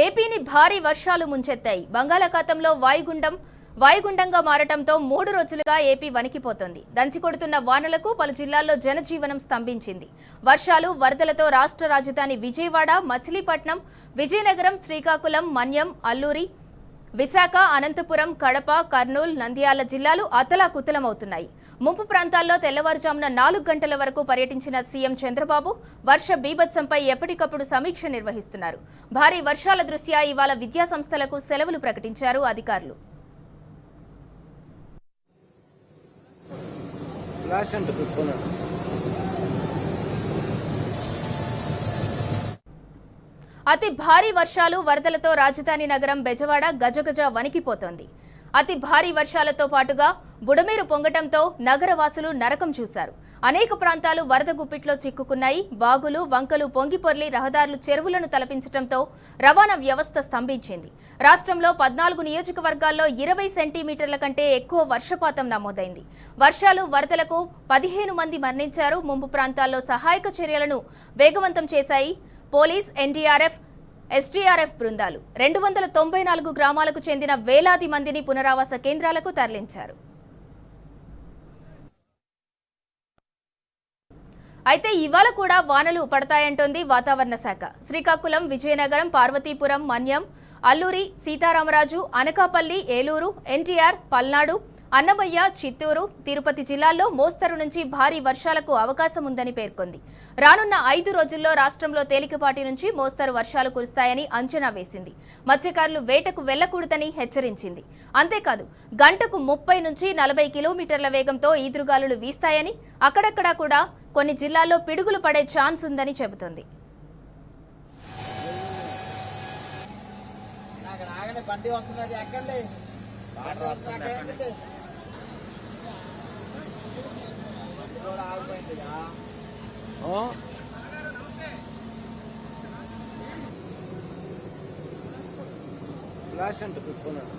ఏపీని భారీ వర్షాలు ముంచెత్తాయి. బంగాళాఖాతంలో వాయుగుండంగా మారటంతో 3 రోజులుగా ఏపీ వణికిపోతోంది. దంచికొడుతున్న వానలకు పలు జిల్లాల్లో జనజీవనం స్తంభించింది. వర్షాలు, వరదలతో రాష్ట్ర రాజధాని విజయవాడ, మచిలీపట్నం, విజయనగరం, శ్రీకాకుళం, మన్యం, అల్లూరి, విశాఖ, అనంతపురం, కడప, కర్నూలు, నంద్యాల జిల్లాలు అతలాకుతలమవుతున్నాయి. ముంపు ప్రాంతాల్లో తెల్లవారుజామున 4 గంటల వరకు పర్యటించిన సీఎం చంద్రబాబు వర్ష బీభత్సంపై ఎప్పటికప్పుడు సమీక్ష నిర్వహిస్తున్నారు. భారీ వర్షాల దృష్ట్యా ఇవాళ విద్యాసంస్థలకు సెలవులు ప్రకటించారు అధికారులు. అతి భారీ వర్షాలు, వరదలతో రాజధాని నగరం బెజవాడ గజగజ వణికిపోతోంది. అతి భారీ వర్షాలతో పాటుగా బుడమేరు పొంగటంతో నగరవాసులు నరకం చూశారు. అనేక ప్రాంతాలు వరద గుప్పిట్లో చిక్కుకున్నాయి. వాగులు, వంకలు పొంగిపొర్లి రహదారులు, చెరువులను తలపించడంతో రవాణా వ్యవస్థ స్తంభించింది. రాష్ట్రంలో 14 నియోజకవర్గాల్లో 20 సెంటీమీటర్ల కంటే ఎక్కువ వర్షపాతం నమోదైంది. వర్షాలు, వరదలకు 15 మంది మరణించారు. ముంపు ప్రాంతాల్లో సహాయక చర్యలను వేగవంతం చేశాయి పోలీస్, ఎన్డీఆర్ఎఫ్, ఎస్డీఆర్ఎఫ్ బృందాలు. 294 గ్రామాలకు చెందిన వేలాది మందిని పునరావాస కేంద్రాలకు తరలించారు. అయితే ఇవాళ కూడా వానలు పడతాయంటోంది వాతావరణ శాఖ. శ్రీకాకుళం, విజయనగరం, పార్వతీపురం, మన్యం, అల్లూరి, సీతారామరాజు, అనకాపల్లి, ఏలూరు, ఎన్టీఆర్, పల్నాడు, అన్నమయ్య, చిత్తూరు, తిరుపతి జిల్లాల్లో మోస్తరు నుంచి భారీ వర్షాలకు అవకాశం ఉందని పేర్కొంది. రానున్న 5 రోజుల్లో రాష్ట్రంలో తేలికపాటి నుంచి మోస్తరు వర్షాలు కురుస్తాయని అంచనా వేసింది. మత్స్యకారులు వేటకు వెళ్లకూడదని హెచ్చరించింది. అంతేకాదు గంటకు 30 నుంచి 40 కిలోమీటర్ల వేగంతో ఈదురుగాలులు వీస్తాయని, అక్కడక్కడా కూడా కొన్ని జిల్లాల్లో పిడుగులు పడే ఛాన్స్ ఉందని చెబుతోంది. ఫ్లాష్ అంటే పెట్టుకున్నాడు.